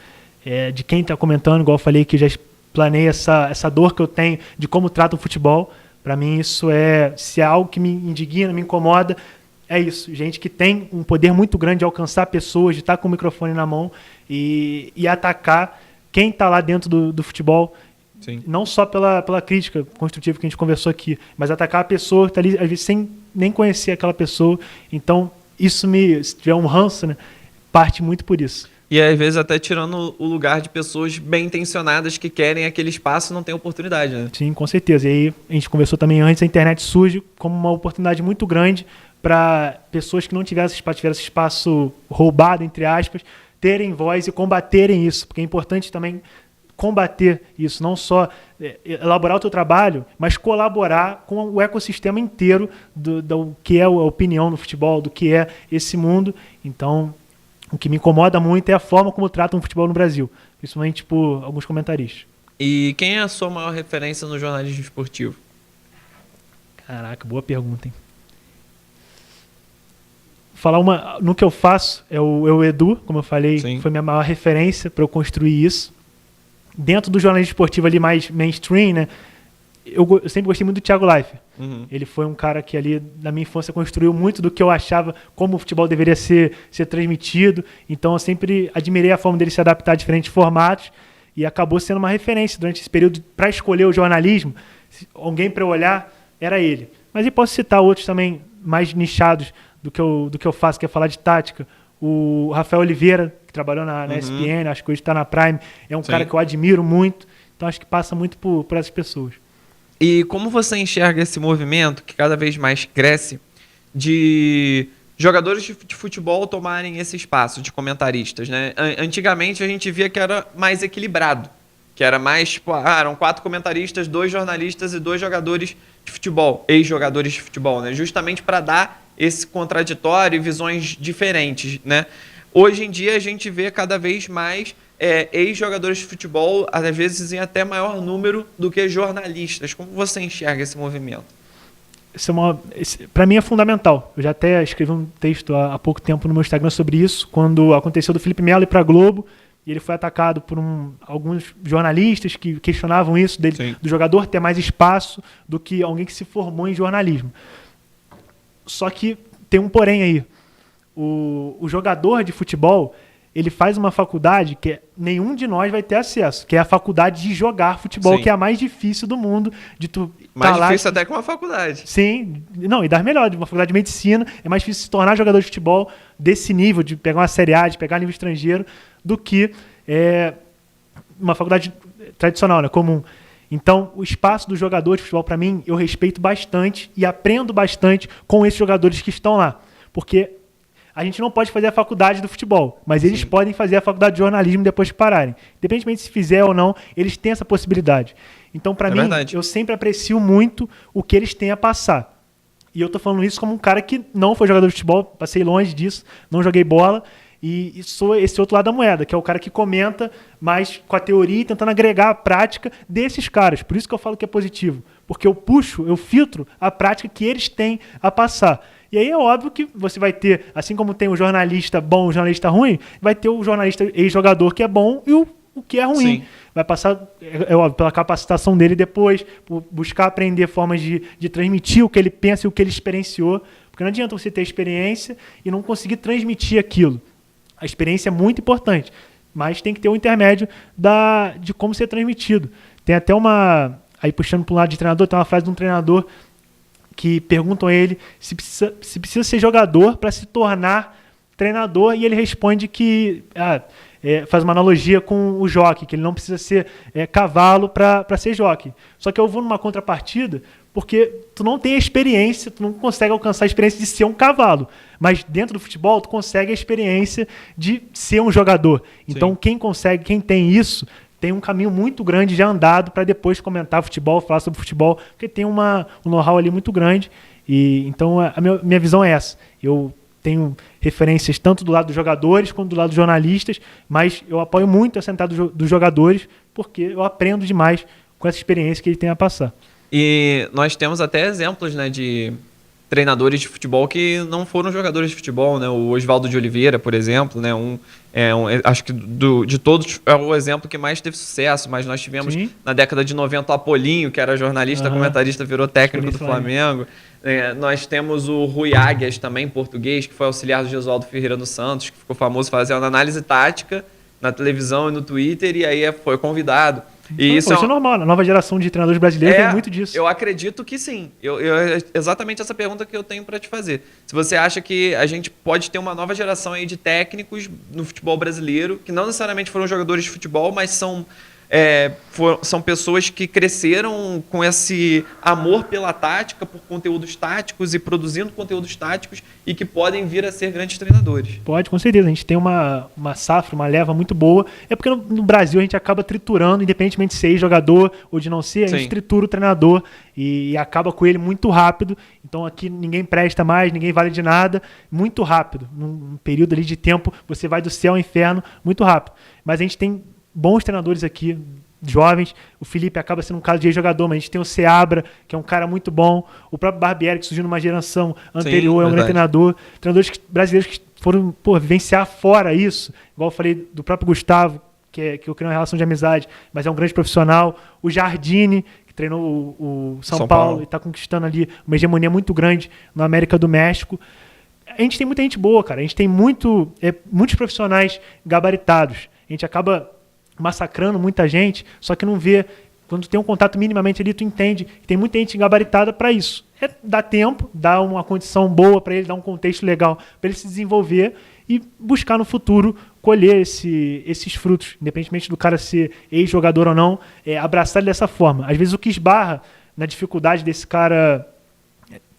De quem está comentando, igual eu falei, que já explanei essa dor que eu tenho de como trata o futebol. Para mim, isso se é algo que me indigna, me incomoda, é isso. Gente que tem um poder muito grande de alcançar pessoas, de estar com o microfone na mão e atacar quem está lá dentro do futebol. Sim. Não só pela crítica construtiva que a gente conversou aqui, mas atacar a pessoa que está ali, às vezes, sem nem conhecer aquela pessoa. Então, isso se tiver um ranço, né, parte muito por isso. E às vezes até tirando o lugar de pessoas bem intencionadas que querem aquele espaço e não têm oportunidade, né? Sim, com certeza. E aí a gente conversou também antes, a internet surge como uma oportunidade muito grande para pessoas que não tiveram esse espaço roubado, entre aspas, terem voz e combaterem isso. Porque é importante também combater isso, não só elaborar o teu trabalho, mas colaborar com o ecossistema inteiro do que é a opinião no futebol, do que é esse mundo. Então, o que me incomoda muito é a forma como tratam o futebol no Brasil, principalmente por alguns comentaristas. E quem é a sua maior referência no jornalismo esportivo? Caraca, boa pergunta, hein? Falar no que eu faço é o Edu, como eu falei, Sim. Foi minha maior referência para eu construir isso. Dentro do jornalismo esportivo ali mais mainstream, né? Eu sempre gostei muito do Thiago Leifert. Uhum. Ele foi um cara que ali, na minha infância, construiu muito do que eu achava como o futebol deveria ser transmitido. Então, eu sempre admirei a forma dele se adaptar a diferentes formatos e acabou sendo uma referência durante esse período para escolher o jornalismo. Alguém para eu olhar, era ele. Mas eu posso citar outros também mais nichados do que eu faço, que é falar de tática. O Rafael Oliveira, que trabalhou na ESPN, acho que hoje está na Prime, é um Sim. cara que eu admiro muito. Então, acho que passa muito por essas pessoas. E como você enxerga esse movimento que cada vez mais cresce de jogadores de futebol tomarem esse espaço de comentaristas, né? Antigamente a gente via que era mais equilibrado, que era mais, tipo, eram 4 comentaristas, 2 jornalistas e 2 jogadores de futebol, ex-jogadores de futebol, né? Justamente para dar esse contraditório e visões diferentes, né? Hoje em dia a gente vê cada vez mais ex-jogadores de futebol, às vezes em até maior número do que jornalistas. Como você enxerga esse movimento? Para mim é fundamental. Eu já até escrevi um texto há pouco tempo no meu Instagram sobre isso, quando aconteceu do Felipe Melo ir para a Globo, e ele foi atacado por alguns jornalistas que questionavam isso, do jogador ter mais espaço do que alguém que se formou em jornalismo. Só que tem um porém aí. O jogador de futebol, ele faz uma faculdade que nenhum de nós vai ter acesso, que é a faculdade de jogar futebol, Sim. que é a mais difícil do mundo. Mais difícil até que uma faculdade. Sim, não, e das melhores, uma faculdade de medicina, é mais difícil se tornar jogador de futebol desse nível, de pegar uma Série A, de pegar nível estrangeiro, do que uma faculdade tradicional, né, comum. Então, o espaço do jogador de futebol, para mim, eu respeito bastante e aprendo bastante com esses jogadores que estão lá. Porque a gente não pode fazer a faculdade do futebol, mas eles Sim. podem fazer a faculdade de jornalismo depois que pararem. Independentemente se fizer ou não, eles têm essa possibilidade. Então, para mim, verdade. eu sempre aprecio muito o que eles têm a passar. E eu tô falando isso como um cara que não foi jogador de futebol, passei longe disso, não joguei bola. E sou esse outro lado da moeda, que é o cara que comenta mais com a teoria e tentando agregar a prática desses caras. Por isso que eu falo que é positivo. Porque eu filtro a prática que eles têm a passar. E aí é óbvio que você vai ter, assim como tem o jornalista bom e o jornalista ruim, vai ter o jornalista ex-jogador que é bom e o que é ruim. Sim. Vai passar, é óbvio, pela capacitação dele depois, por buscar aprender formas de transmitir o que ele pensa e o que ele experienciou. Porque não adianta você ter experiência e não conseguir transmitir aquilo. A experiência é muito importante, mas tem que ter um intermédio de como ser transmitido. Tem até aí puxando para o lado de treinador, tem uma frase de um treinador que perguntam a ele se precisa ser jogador para se tornar treinador, e ele responde que faz uma analogia com o jockey, que ele não precisa ser cavalo para ser jockey. Só que eu vou numa contrapartida porque tu não tem a experiência, tu não consegue alcançar a experiência de ser um cavalo. Mas dentro do futebol, tu consegue a experiência de ser um jogador. Então, quem tem isso, tem um caminho muito grande já andado para depois comentar futebol, falar sobre futebol, porque tem um know-how ali muito grande. E então, a minha visão é essa. Eu tenho referências tanto do lado dos jogadores quanto do lado dos jornalistas, mas eu apoio muito essa entrada dos jogadores, porque eu aprendo demais com essa experiência que ele tem a passar. E nós temos até exemplos, né, de treinadores de futebol que não foram jogadores de futebol, né? O Oswaldo de Oliveira, por exemplo, né? Acho que de todos é o exemplo que mais teve sucesso, mas nós tivemos na década de 90 o Apolinho, que era jornalista, comentarista, virou técnico do Flamengo. Nós temos o Rui Águias, também português, que foi auxiliar do Gesualdo Ferreira dos Santos, que ficou famoso fazendo análise tática na televisão e no Twitter, e aí foi convidado. E isso é normal, a nova geração de treinadores brasileiros tem muito disso. Eu acredito que sim. Exatamente essa pergunta que eu tenho para te fazer. Se você acha que a gente pode ter uma nova geração aí de técnicos no futebol brasileiro, que não necessariamente foram jogadores de futebol, mas são pessoas que cresceram com esse amor pela tática, por conteúdos táticos e produzindo conteúdos táticos e que podem vir a ser grandes treinadores. Pode, com certeza. A gente tem uma safra, uma leva muito boa. É porque no Brasil a gente acaba triturando, independentemente de ser jogador ou de não ser, a gente tritura o treinador e acaba com ele muito rápido. Então aqui ninguém presta mais, ninguém vale de nada, muito rápido. Num período ali de tempo, você vai do céu ao inferno muito rápido. Mas a gente tem bons treinadores aqui, jovens. O Felipe acaba sendo um caso de ex-jogador, mas a gente tem o Seabra, que é um cara muito bom. O próprio Barbieri, que surgiu numa geração anterior, é um grande treinador. Treinadores brasileiros que foram vivenciar fora isso. Igual eu falei do próprio Gustavo, que eu criei uma relação de amizade, mas é um grande profissional. O Jardine, que treinou o São Paulo e está conquistando ali uma hegemonia muito grande na América do México. A gente tem muita gente boa, cara. A gente tem muitos profissionais gabaritados. A gente acaba massacrando muita gente, só que não vê. Quando tem um contato minimamente ali, tu entende que tem muita gente gabaritada para isso. Dá tempo, dá uma condição boa para ele, dá um contexto legal para ele se desenvolver e buscar no futuro colher esses frutos, independentemente do cara ser ex-jogador ou não, abraçar ele dessa forma. Às vezes o que esbarra na dificuldade desse cara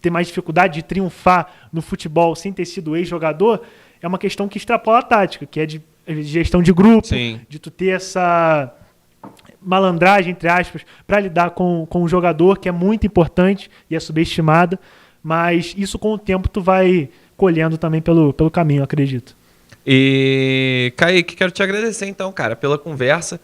ter mais dificuldade de triunfar no futebol sem ter sido ex-jogador é uma questão que extrapola a tática, que é de gestão de grupo, de tu ter essa malandragem, entre aspas, para lidar com o jogador, que é muito importante e é subestimada, mas isso com o tempo tu vai colhendo também pelo caminho, acredito. E, Kaique, quero te agradecer então, cara, pela conversa.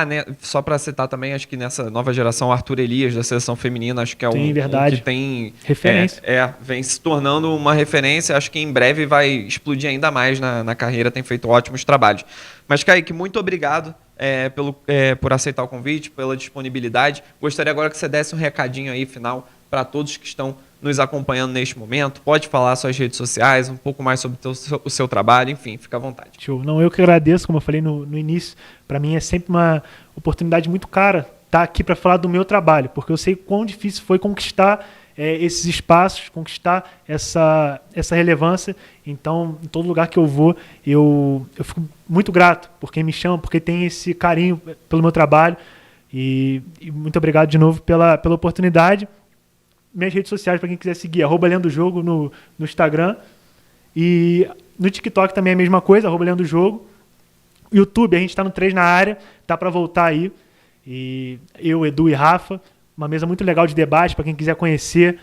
Né, só para citar também, acho que nessa nova geração, o Arthur Elias, da seleção feminina, acho que é um que tem referência. Vem se tornando uma referência, acho que em breve vai explodir ainda mais na carreira, tem feito ótimos trabalhos. Mas, Kaique, muito obrigado por aceitar o convite, pela disponibilidade. Gostaria agora que você desse um recadinho aí final para todos que estão nos acompanhando neste momento. Pode falar suas redes sociais, um pouco mais sobre o seu trabalho, enfim, fica à vontade. Show. Não, eu que agradeço, como eu falei no início, para mim é sempre uma oportunidade muito cara estar aqui para falar do meu trabalho, porque eu sei quão difícil foi conquistar esses espaços, conquistar essa relevância. Então, em todo lugar que eu vou, eu fico muito grato por quem me chama, porque tem esse carinho pelo meu trabalho. E muito obrigado de novo pela oportunidade. Minhas redes sociais, para quem quiser seguir, @lendojogo no Instagram. E no TikTok também é a mesma coisa, @lendojogo. YouTube, a gente está no 3 na área, tá para voltar aí. E eu, Edu e Rafa, uma mesa muito legal de debate para quem quiser conhecer.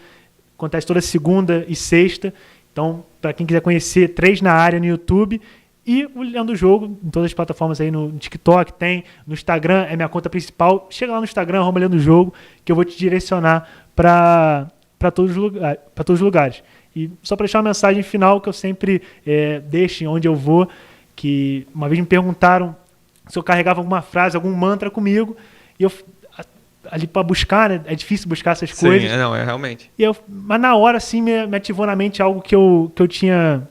acontece toda segunda e sexta. Então, para quem quiser conhecer, 3 na área no YouTube. E o Lendo o Jogo, em todas as plataformas aí, no TikTok tem, no Instagram, é minha conta principal. Chega lá no Instagram, @Lendo o Jogo, que eu vou te direcionar para todos os lugares. E só para deixar uma mensagem final que eu sempre deixo onde eu vou, que uma vez me perguntaram se eu carregava alguma frase, algum mantra comigo, e eu ali para buscar, né? É difícil buscar essas coisas. Sim, não, é realmente. Mas na hora, assim, me ativou na mente algo que eu tinha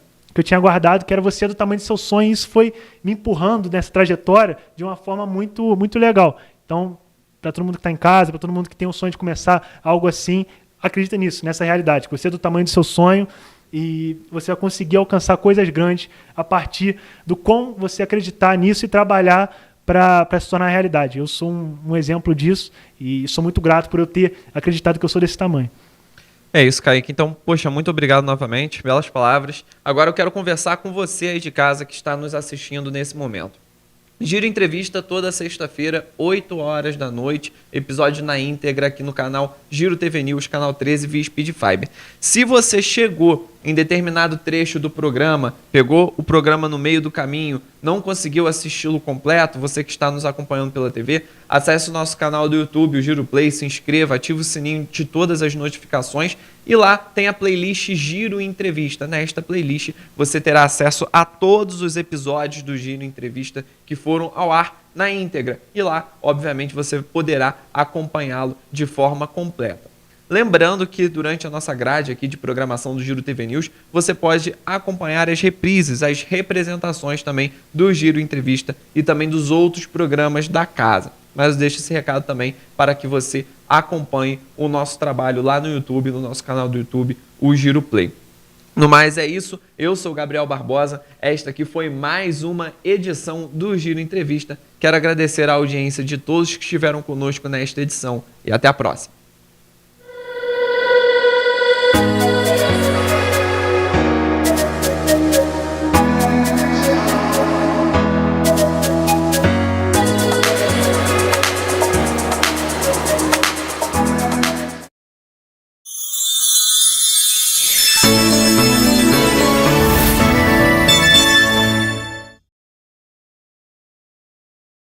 guardado, que era você do tamanho do seu sonho, e isso foi me empurrando nessa trajetória de uma forma muito, muito legal. Então, para todo mundo que está em casa, para todo mundo que tem o sonho de começar algo assim, acredita nisso, nessa realidade, que você é do tamanho do seu sonho e você vai conseguir alcançar coisas grandes a partir do quão você acreditar nisso e trabalhar para se tornar realidade. Eu sou um exemplo disso e sou muito grato por eu ter acreditado que eu sou desse tamanho. É isso, Kaique. Então, poxa, muito obrigado novamente, belas palavras. Agora eu quero conversar com você aí de casa que está nos assistindo nesse momento. Giro Entrevista toda sexta-feira, 8 horas da noite, episódio na íntegra aqui no canal Giro TV News, canal 13 via Speed Fiber. Se você chegou em determinado trecho do programa, pegou o programa no meio do caminho, não conseguiu assisti-lo completo, você que está nos acompanhando pela TV, acesse o nosso canal do YouTube, o Giro Play, se inscreva, ative o sininho de todas as notificações e lá tem a playlist Giro Entrevista. Nesta playlist você terá acesso a todos os episódios do Giro Entrevista que foram ao ar na íntegra e lá, obviamente, você poderá acompanhá-lo de forma completa. Lembrando que durante a nossa grade aqui de programação do Giro TV News, você pode acompanhar as reprises, as representações também do Giro Entrevista e também dos outros programas da casa. Mas eu deixo esse recado também para que você acompanhe o nosso trabalho lá no YouTube, no nosso canal do YouTube, o Giro Play. No mais é isso, eu sou o Gabriel Barbosa, esta aqui foi mais uma edição do Giro Entrevista. Quero agradecer a audiência de todos que estiveram conosco nesta edição e até a próxima.